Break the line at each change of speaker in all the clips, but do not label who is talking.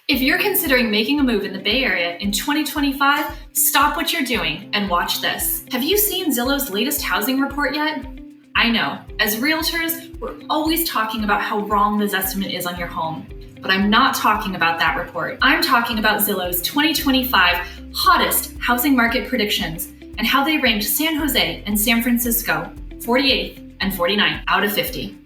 If you're considering making a move in the Bay Area in 2025, stop what you're doing and watch this. Have you seen Zillow's latest housing report yet? I know, as realtors, we're always talking about how wrong this estimate is on your home. But I'm not talking about that report. I'm talking about Zillow's 2025 hottest housing market predictions and how they ranked San Jose and San Francisco 48th and 49th out of 50.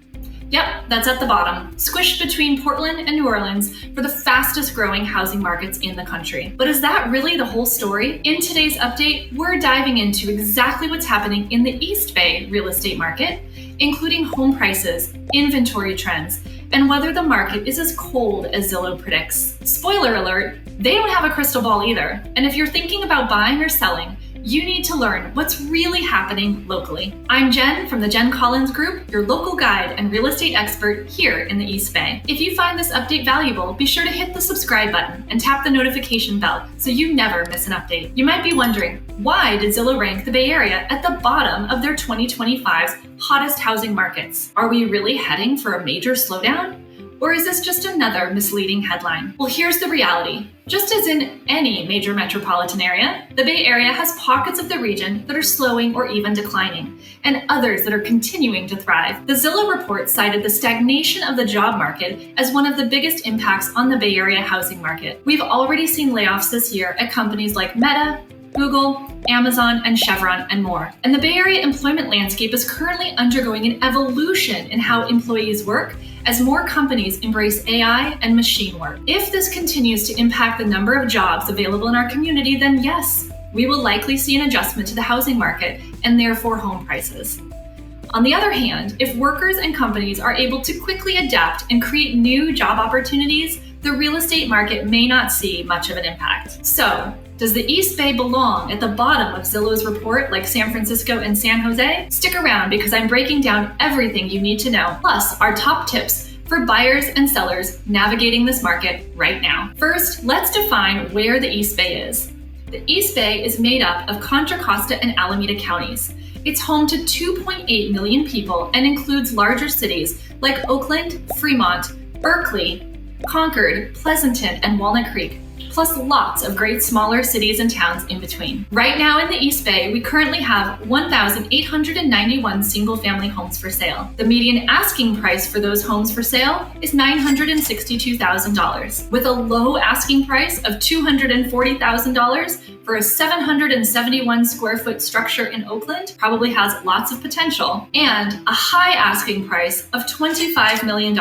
Yep, that's at the bottom, squished between Portland and New Orleans for the fastest growing housing markets in the country. But is that really the whole story? In today's update, we're diving into exactly what's happening in the East Bay real estate market, including home prices, inventory trends, and whether the market is as cold as Zillow predicts. Spoiler alert, they don't have a crystal ball either. And if you're thinking about buying or selling, you need to learn what's really happening locally. I'm Jen from the Jenn Collins Group, your local guide and real estate expert here in the East Bay. If you find this update valuable, be sure to hit the subscribe button and tap the notification bell so you never miss an update. You might be wondering, why did Zillow rank the Bay Area at the bottom of their 2025's hottest housing markets? Are we really heading for a major slowdown? Or is this just another misleading headline? Well, here's the reality. Just as in any major metropolitan area, the Bay Area has pockets of the region that are slowing or even declining, and others that are continuing to thrive. The Zillow report cited the stagnation of the job market as one of the biggest impacts on the Bay Area housing market. We've already seen layoffs this year at companies like Meta, Google, Amazon, and Chevron, and more. And the Bay Area employment landscape is currently undergoing an evolution in how employees work as more companies embrace AI and machine work. If this continues to impact the number of jobs available in our community, then yes, we will likely see an adjustment to the housing market and therefore home prices. On the other hand, if workers and companies are able to quickly adapt and create new job opportunities, the real estate market may not see much of an impact. So, does the East Bay belong at the bottom of Zillow's report like San Francisco and San Jose? Stick around because I'm breaking down everything you need to know, plus our top tips for buyers and sellers navigating this market right now. First, let's define where the East Bay is. The East Bay is made up of Contra Costa and Alameda counties. It's home to 2.8 million people and includes larger cities like Oakland, Fremont, Berkeley, Concord, Pleasanton, and Walnut Creek, plus lots of great smaller cities and towns in between. Right now in the East Bay, we currently have 1,891 single-family homes for sale. The median asking price for those homes for sale is $962,000, with a low asking price of $240,000 for a 771 square foot structure in Oakland, probably has lots of potential, and a high asking price of $25 million,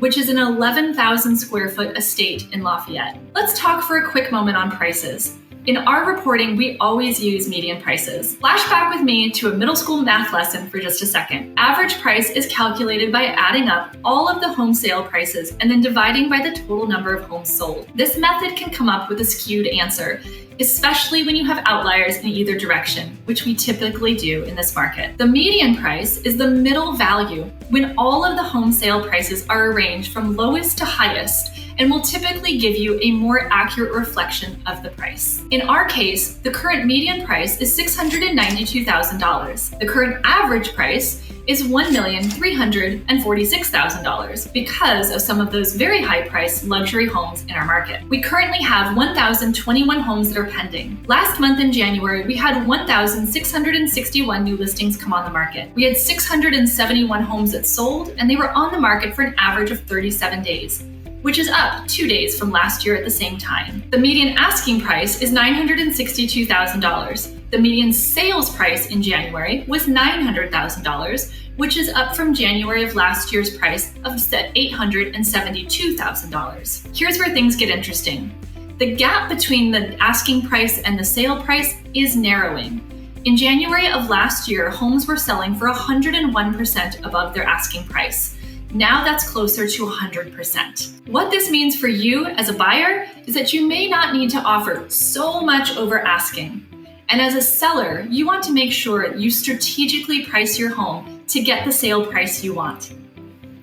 which is an 11,000 square foot estate in Lafayette. Let's talk for a quick moment on prices. In our reporting, we always use median prices. Flashback with me to a middle school math lesson for just a second. Average price is calculated by adding up all of the home sale prices and then dividing by the total number of homes sold. This method can come up with a skewed answer, especially when you have outliers in either direction, which we typically do in this market. The median price is the middle value when all of the home sale prices are arranged from lowest to highest and will typically give you a more accurate reflection of the price. In our case, the current median price is $692,000. The current average price is $1,346,000 because of some of those very high-priced luxury homes in our market. We currently have 1,021 homes that are pending. Last month in January, we had 1,661 new listings come on the market. We had 671 homes that sold, and they were on the market for an average of 37 days, which is up 2 days from last year at the same time. The median asking price is $962,000. The median sales price in January was $900,000, which is up from January of last year's price of $872,000. Here's where things get interesting. The gap between the asking price and the sale price is narrowing. In January of last year, homes were selling for 101% above their asking price. Now that's closer to 100%. What this means for you as a buyer is that you may not need to offer so much over asking. And as a seller, you want to make sure you strategically price your home to get the sale price you want.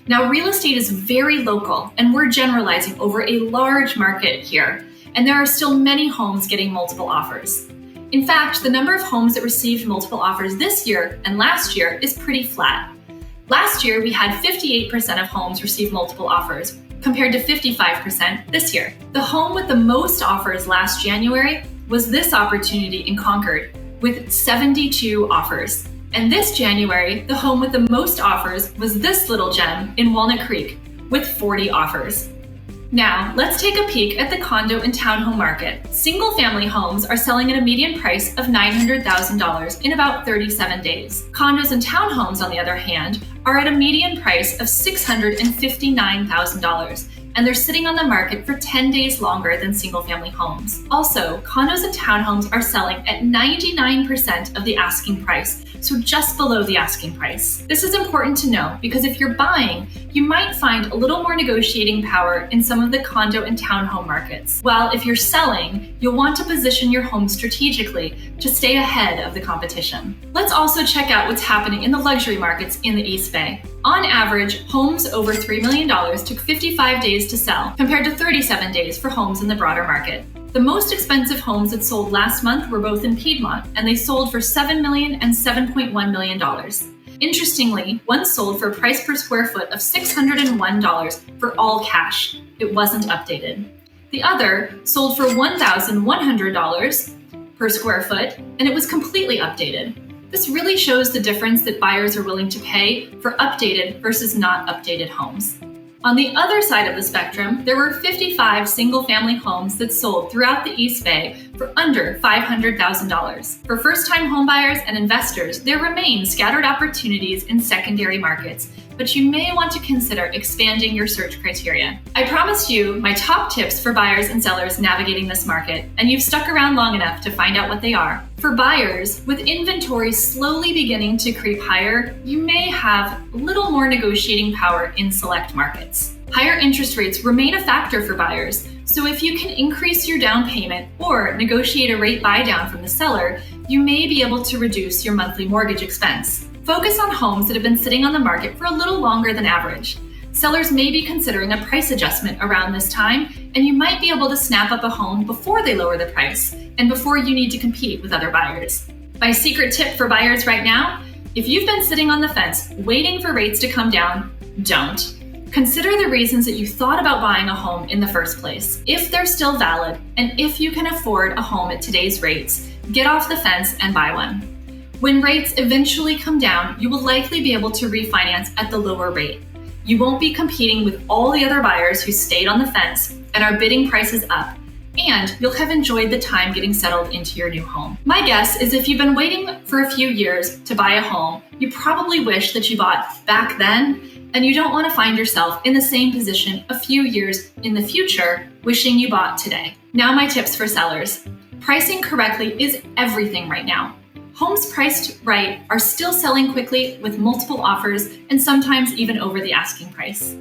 Now, real estate is very local, and we're generalizing over a large market here, and there are still many homes getting multiple offers. In fact, the number of homes that received multiple offers this year and last year is pretty flat. Last year, we had 58% of homes receive multiple offers, compared to 55% this year. The home with the most offers last January was this opportunity in Concord, with 72 offers. And this January, the home with the most offers was this little gem in Walnut Creek, with 40 offers. Now, let's take a peek at the condo and townhome market. Single-family homes are selling at a median price of $900,000 in about 37 days. Condos and townhomes, on the other hand, are at a median price of $659,000, and they're sitting on the market for 10 days longer than single-family homes. Also, condos and townhomes are selling at 99% of the asking price, so just below the asking price. This is important to know because if you're buying, you might find a little more negotiating power in some of the condo and townhome markets. While if you're selling, you'll want to position your home strategically to stay ahead of the competition. Let's also check out what's happening in the luxury markets in the East Bay. On average, homes over $3 million took 55 days to sell, compared to 37 days for homes in the broader market. The most expensive homes that sold last month were both in Piedmont, and they sold for $7 million and $7.1 million. Interestingly, one sold for a price per square foot of $601 for all cash. It wasn't updated. The other sold for $1,100 per square foot, and it was completely updated. This really shows the difference that buyers are willing to pay for updated versus not updated homes. On the other side of the spectrum, there were 55 single-family homes that sold throughout the East Bay for under $500,000. For first-time homebuyers and investors, there remain scattered opportunities in secondary markets, but you may want to consider expanding your search criteria. I promised you my top tips for buyers and sellers navigating this market, and you've stuck around long enough to find out what they are. For buyers, with inventory slowly beginning to creep higher, you may have a little more negotiating power in select markets. Higher interest rates remain a factor for buyers, so if you can increase your down payment or negotiate a rate buy down from the seller, you may be able to reduce your monthly mortgage expense. Focus on homes that have been sitting on the market for a little longer than average. Sellers may be considering a price adjustment around this time, and you might be able to snap up a home before they lower the price and before you need to compete with other buyers. My secret tip for buyers right now: if you've been sitting on the fence waiting for rates to come down, don't. Consider the reasons that you thought about buying a home in the first place. If they're still valid, and if you can afford a home at today's rates, get off the fence and buy one. When rates eventually come down, you will likely be able to refinance at the lower rate. You won't be competing with all the other buyers who stayed on the fence and are bidding prices up, and you'll have enjoyed the time getting settled into your new home. My guess is if you've been waiting for a few years to buy a home, you probably wish that you bought back then, and you don't want to find yourself in the same position a few years in the future wishing you bought today. Now my tips for sellers. Pricing correctly is everything right now. Homes priced right are still selling quickly with multiple offers and sometimes even over the asking price.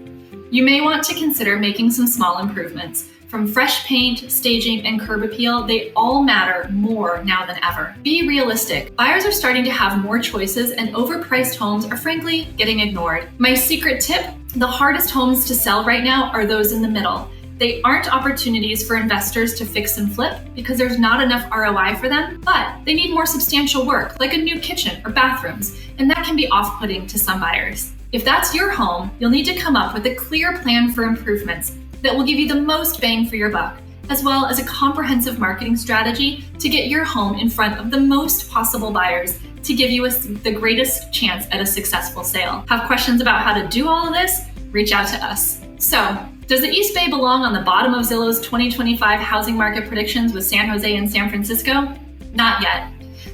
You may want to consider making some small improvements. From fresh paint, staging, and curb appeal, they all matter more now than ever. Be realistic. Buyers are starting to have more choices, and overpriced homes are frankly getting ignored. My secret tip: the hardest homes to sell right now are those in the middle. They aren't opportunities for investors to fix and flip because there's not enough ROI for them, but they need more substantial work, like a new kitchen or bathrooms, and that can be off-putting to some buyers. If that's your home, you'll need to come up with a clear plan for improvements that will give you the most bang for your buck, as well as a comprehensive marketing strategy to get your home in front of the most possible buyers to give you the greatest chance at a successful sale. Have questions about how to do all of this? Reach out to us. So, does the East Bay belong on the bottom of Zillow's 2025 housing market predictions with San Jose and San Francisco? Not yet.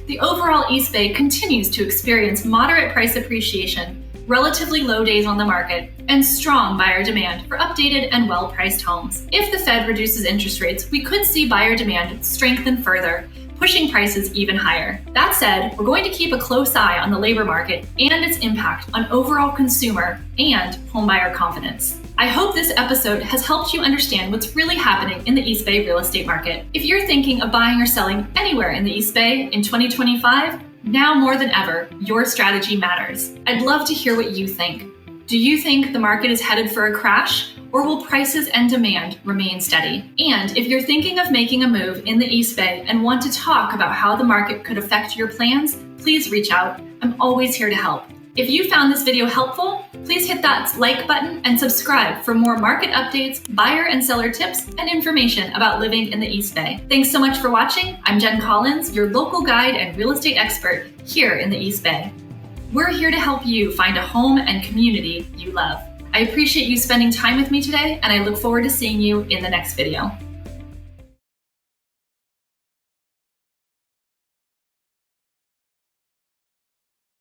The overall East Bay continues to experience moderate price appreciation, relatively low days on the market, and strong buyer demand for updated and well-priced homes. If the Fed reduces interest rates, we could see buyer demand strengthen further, pushing prices even higher. That said, we're going to keep a close eye on the labor market and its impact on overall consumer and homebuyer confidence. I hope this episode has helped you understand what's really happening in the East Bay real estate market. If you're thinking of buying or selling anywhere in the East Bay in 2025, now more than ever, your strategy matters. I'd love to hear what you think. Do you think the market is headed for a crash, or will prices and demand remain steady? And if you're thinking of making a move in the East Bay and want to talk about how the market could affect your plans, please reach out. I'm always here to help. If you found this video helpful, please hit that like button and subscribe for more market updates, buyer and seller tips, and information about living in the East Bay. Thanks so much for watching. I'm Jenn Collins, your local guide and real estate expert here in the East Bay. We're here to help you find a home and community you love. I appreciate you spending time with me today, and I look forward to seeing you in the next video.